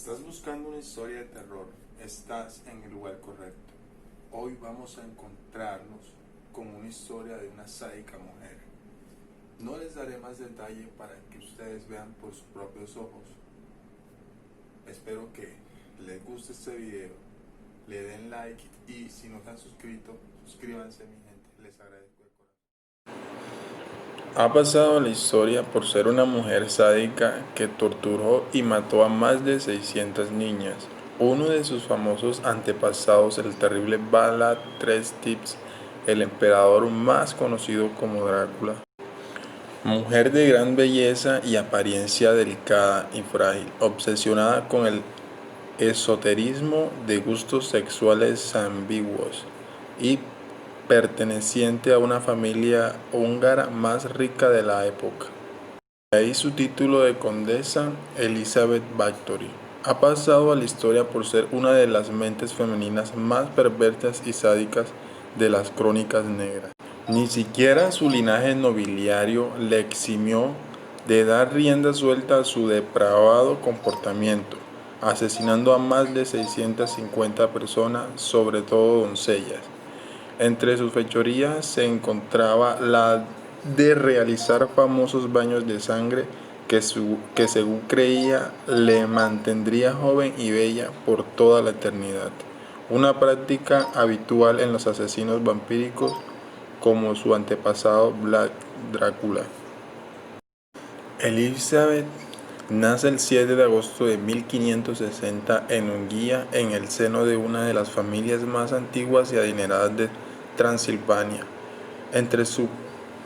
estás buscando una historia de terror, estás en el lugar correcto. Hoy vamos a encontrarnos con una historia de una sádica mujer. No les daré más detalle para que ustedes vean por sus propios ojos. Espero que les guste este video, le den like y si no se han suscrito, suscríbanse mi gente, les agradezco de corazón. Ha pasado la historia por ser una mujer sádica que torturó y mató a más de 600 niñas. Uno de sus famosos antepasados, el terrible Vlad Tepes, el emperador más conocido como Drácula. Mujer de gran belleza y apariencia delicada y frágil, obsesionada con el esoterismo, de gustos sexuales ambiguos y perteneciente a una familia húngara más rica de la época. De ahí su título de condesa Elizabeth Bathory. Ha pasado a la historia por ser una de las mentes femeninas más perversas y sádicas de las crónicas negras. Ni siquiera su linaje nobiliario le eximió de dar rienda suelta a su depravado comportamiento, asesinando a más de 650 personas, sobre todo doncellas. Entre sus fechorías se encontraba la de realizar famosos baños de sangre que según creía le mantendría joven y bella por toda la eternidad, una práctica habitual en los asesinos vampíricos como su antepasado Vlad Drácula. Elizabeth nace el 7 de agosto de 1560 en Hungría, en el seno de una de las familias más antiguas y adineradas de Transilvania. Entre su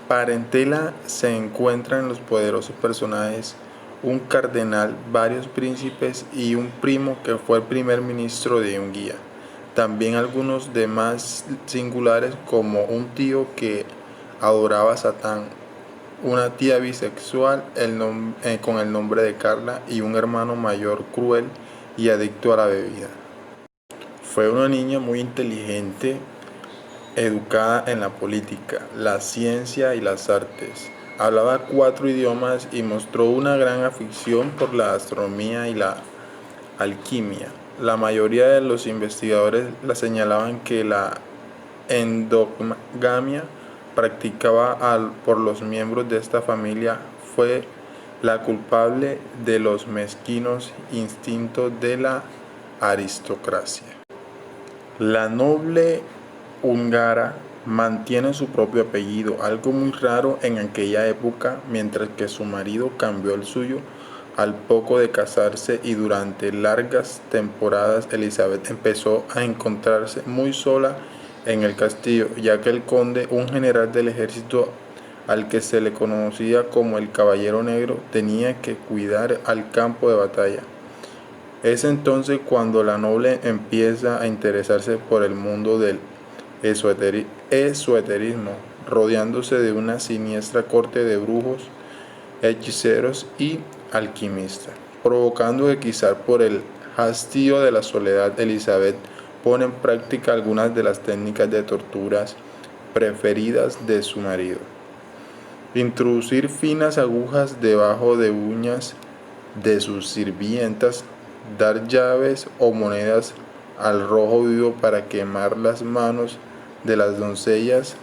parentela se encuentran los poderosos personajes, un cardenal, varios príncipes y un primo que fue el primer ministro de Hungría. También algunos demás singulares, como un tío que adoraba a Satán, una tía bisexual con el nombre de Carla y un hermano mayor cruel y adicto a la bebida. Fue una niña muy inteligente, educada en la política, la ciencia y las artes. Hablaba 4 idiomas y mostró una gran afición por la astronomía y la alquimia. La mayoría de los investigadores la señalaban que la endogamia practicada por los miembros de esta familia fue la culpable de los mezquinos instintos de la aristocracia. La noble húngara mantiene su propio apellido, algo muy raro en aquella época, mientras que su marido cambió el suyo al poco de casarse, y durante largas temporadas Elizabeth empezó a encontrarse muy sola en el castillo, ya que el conde, un general del ejército al que se le conocía como el Caballero Negro, tenía que cuidar al campo de batalla. Es entonces cuando la noble empieza a interesarse por el mundo del esoterismo, rodeándose de una siniestra corte de brujos, hechiceros y alquimistas, provocando que quizá por el hastío de la soledad, Elizabeth pone en práctica algunas de las técnicas de torturas preferidas de su marido. Introducir finas agujas debajo de uñas de sus sirvientas, dar llaves o monedas al rojo vivo para quemar las manos de las doncellas,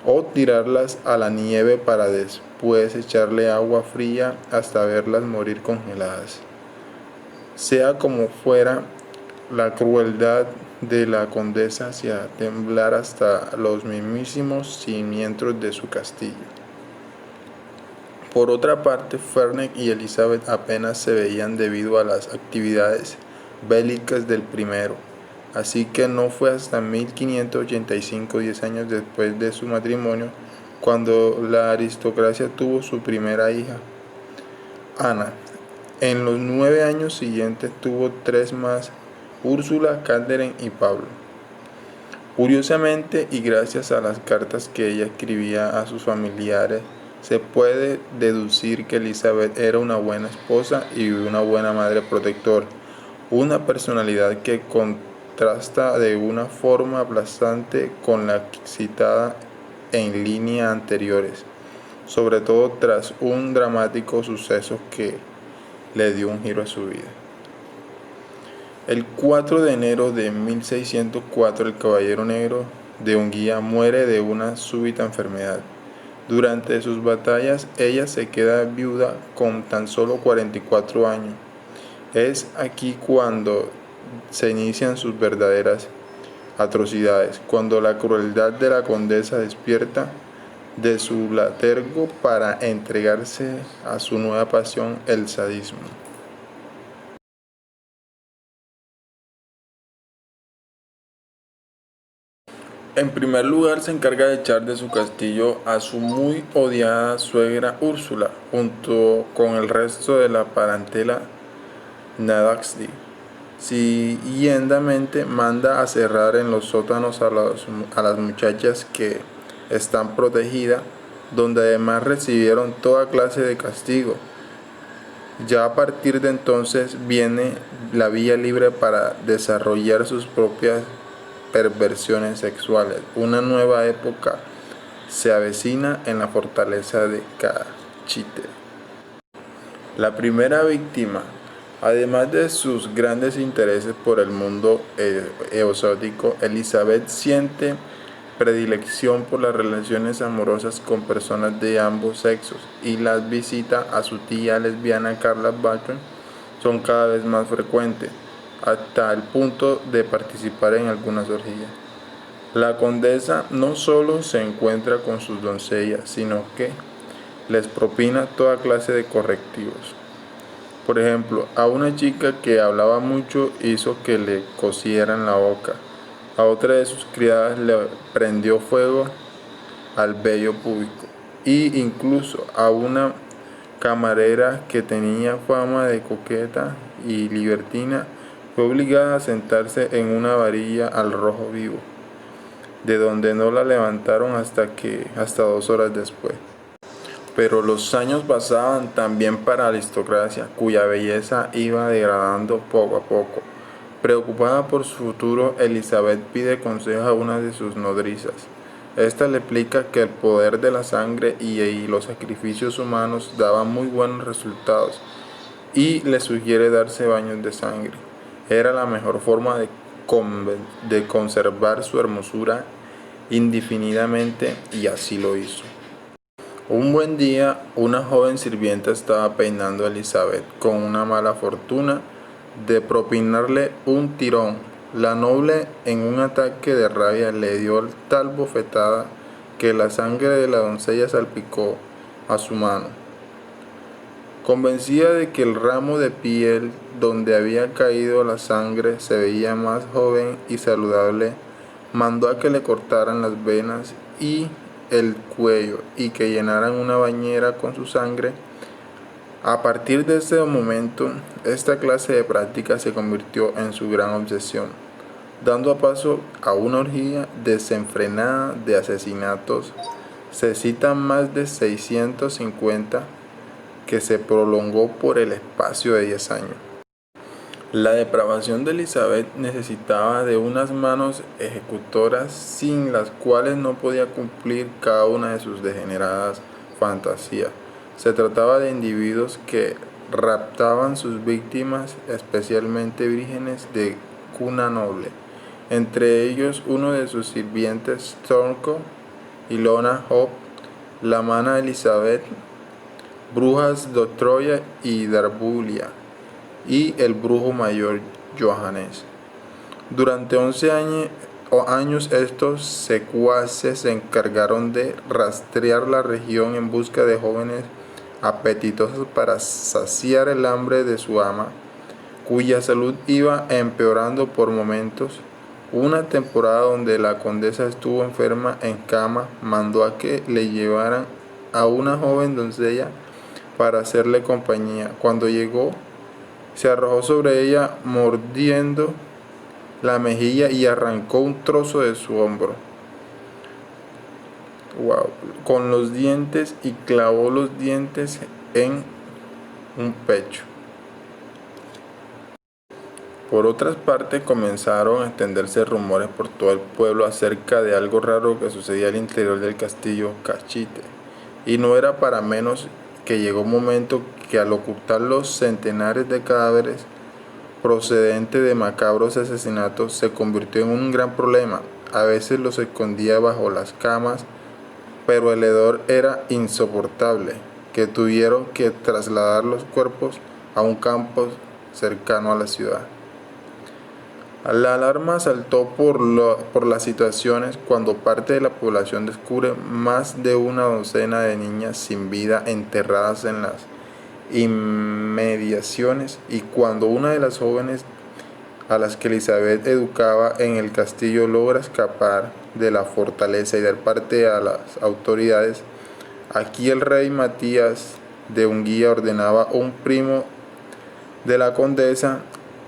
o tirarlas a la nieve para después echarle agua fría hasta verlas morir congeladas. Sea como fuera, la crueldad de la condesa hacía temblar hasta los mismísimos cimientos de su castillo. Por otra parte, Frederick y Elizabeth apenas se veían debido a las actividades bélicas del primero, así que no fue hasta 1585, 10 años después de su matrimonio, cuando la aristocracia tuvo su primera hija, Ana. En los 9 años siguientes tuvo 3 más, Úrsula, Catherine y Pablo. Curiosamente, y gracias a las cartas que ella escribía a sus familiares, se puede deducir que Elizabeth era una buena esposa y una buena madre protectora, una personalidad que contrasta de una forma aplastante con la citada en línea anteriores, sobre todo tras un dramático suceso que le dio un giro a su vida. El 4 de enero de 1604 el caballero negro de Hungría muere de una súbita enfermedad. Durante sus batallas ella se queda viuda con tan solo 44 años. Es aquí cuando se inician sus verdaderas atrocidades, cuando la crueldad de la condesa despierta de su letargo para entregarse a su nueva pasión, el sadismo. En primer lugar, se encarga de echar de su castillo a su muy odiada suegra Úrsula, junto con el resto de la parentela Nadaxdi. Siguiendamente manda a cerrar en los sótanos a las muchachas que están protegidas, donde además recibieron toda clase de castigo. Ya a partir de entonces viene la vía libre para desarrollar sus propias perversiones sexuales. Una nueva época se avecina en la fortaleza de Cachite. La primera víctima, además de sus grandes intereses por el mundo exótico, Elizabeth siente predilección por las relaciones amorosas con personas de ambos sexos, y las visitas a su tía lesbiana Carla Bachman son cada vez más frecuentes, hasta el punto de participar en algunas orgías. La condesa no solo se encuentra con sus doncellas, sino que les propina toda clase de correctivos. Por ejemplo, a una chica que hablaba mucho hizo que le cosieran la boca. A otra de sus criadas le prendió fuego al vello púbico. Y incluso a una camarera que tenía fama de coqueta y libertina fue obligada a sentarse en una varilla al rojo vivo, de donde no la levantaron hasta 2 horas después. Pero los años pasaban también para la aristocracia, cuya belleza iba degradando poco a poco. Preocupada por su futuro, Elizabeth pide consejo a una de sus nodrizas. Esta le explica que el poder de la sangre y los sacrificios humanos daban muy buenos resultados, y le sugiere darse baños de sangre. Era la mejor forma de conservar su hermosura indefinidamente, y así lo hizo. Un buen día, una joven sirvienta estaba peinando a Elizabeth con una mala fortuna de propinarle un tirón. La noble, en un ataque de rabia, le dio tal bofetada que la sangre de la doncella salpicó a su mano. Convencida de que el ramo de piel donde había caído la sangre se veía más joven y saludable, mandó a que le cortaran las venas y el cuello y que llenaran una bañera con su sangre. A partir de ese momento, esta clase de práctica se convirtió en su gran obsesión, dando paso a una orgía desenfrenada de asesinatos. Se citan más de 650, que se prolongó por el espacio de 10 años. La depravación de Elizabeth necesitaba de unas manos ejecutoras sin las cuales no podía cumplir cada una de sus degeneradas fantasías. Se trataba de individuos que raptaban sus víctimas, especialmente vírgenes de cuna noble, entre ellos uno de sus sirvientes, Storko, Ilona Hope, la mana Elizabeth, brujas de Troya y Darbulia, y el brujo mayor Johannes. Durante 11 años estos secuaces se encargaron de rastrear la región en busca de jóvenes apetitosos para saciar el hambre de su ama, cuya salud iba empeorando por momentos. Una temporada donde la condesa estuvo enferma en cama, mandó a que le llevaran a una joven doncella para hacerle compañía. Cuando llegó, se arrojó sobre ella mordiendo la mejilla y arrancó un trozo de su hombro con los dientes, y clavó los dientes en un pecho. Por otras partes, comenzaron a extenderse rumores por todo el pueblo acerca de algo raro que sucedía al interior del castillo Cachite, y no era para menos que llegó un momento que, al ocultar los centenares de cadáveres, procedente de macabros asesinatos, se convirtió en un gran problema. A veces los escondía bajo las camas, pero el hedor era insoportable, que tuvieron que trasladar los cuerpos a un campo cercano a la ciudad. La alarma saltó por las situaciones cuando parte de la población descubre más de una docena de niñas sin vida enterradas en las inmediaciones, y cuando una de las jóvenes a las que Elizabeth educaba en el castillo logra escapar de la fortaleza y dar parte a las autoridades. Aquí el rey Matías de Hungría ordenaba a un primo de la condesa,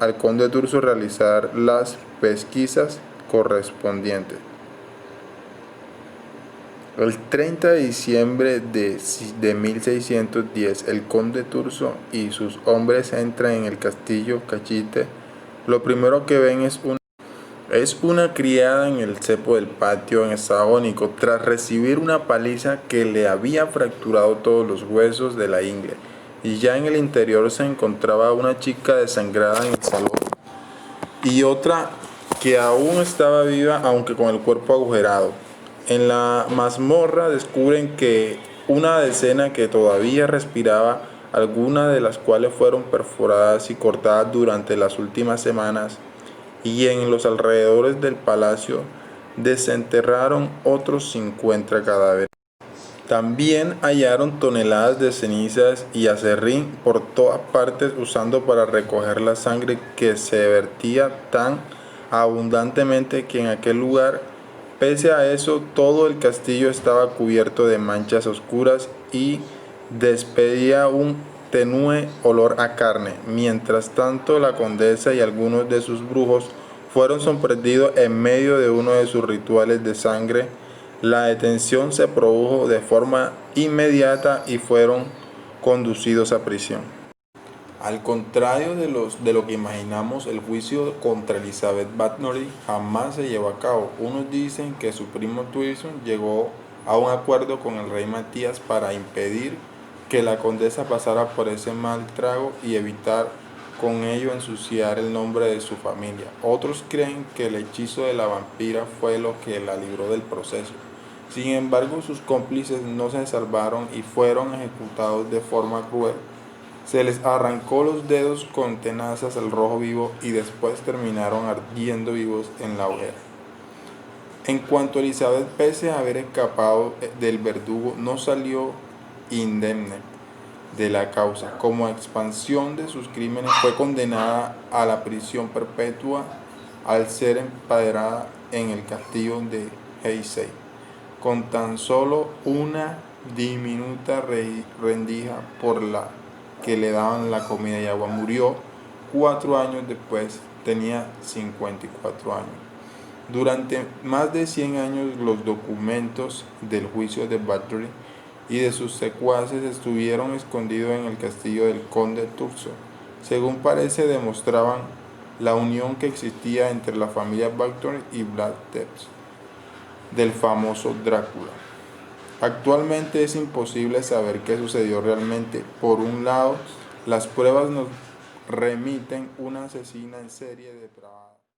al conde Turso, realizar las pesquisas correspondientes. El 30 de diciembre de 1610, el conde Turso y sus hombres entran en el castillo Cachite. Lo primero que ven es una criada en el cepo del patio en estado agónico, tras recibir una paliza que le había fracturado todos los huesos de la ingle, y ya en el interior se encontraba una chica desangrada en el salón y otra que aún estaba viva, aunque con el cuerpo agujerado. En la mazmorra descubren que una decena que todavía respiraba, algunas de las cuales fueron perforadas y cortadas durante las últimas semanas, y en los alrededores del palacio desenterraron otros 50 cadáveres. También hallaron toneladas de cenizas y aserrín por todas partes, usando para recoger la sangre que se vertía tan abundantemente que en aquel lugar, pese a eso, todo el castillo estaba cubierto de manchas oscuras y despedía un tenue olor a carne. Mientras tanto, la condesa y algunos de sus brujos fueron sorprendidos en medio de uno de sus rituales de sangre. La detención se produjo de forma inmediata y fueron conducidos a prisión. Al contrario de lo que imaginamos, el juicio contra Elizabeth Bathory jamás se llevó a cabo. Unos dicen que su primo Twison llegó a un acuerdo con el rey Matías para impedir que la condesa pasara por ese mal trago y evitar con ello ensuciar el nombre de su familia. Otros creen que el hechizo de la vampira fue lo que la libró del proceso. Sin embargo, sus cómplices no se salvaron y fueron ejecutados de forma cruel. Se les arrancó los dedos con tenazas al rojo vivo y después terminaron ardiendo vivos en la hoguera. En cuanto a Elizabeth, pese a haber escapado del verdugo, no salió indemne de la causa. Como expansión de sus crímenes, fue condenada a la prisión perpetua al ser empaderada en el castillo de Heysel, con tan solo una diminuta rendija por la que le daban la comida y agua. Murió 4 años después, tenía 54 años. Durante más de 100 años, los documentos del juicio de Bathory y de sus secuaces estuvieron escondidos en el castillo del conde Turso. Según parece, demostraban la unión que existía entre la familia Bathory y Vlad Tepes, del famoso Drácula. Actualmente es imposible saber qué sucedió realmente. Por un lado, las pruebas nos remiten una asesina en serie depravada.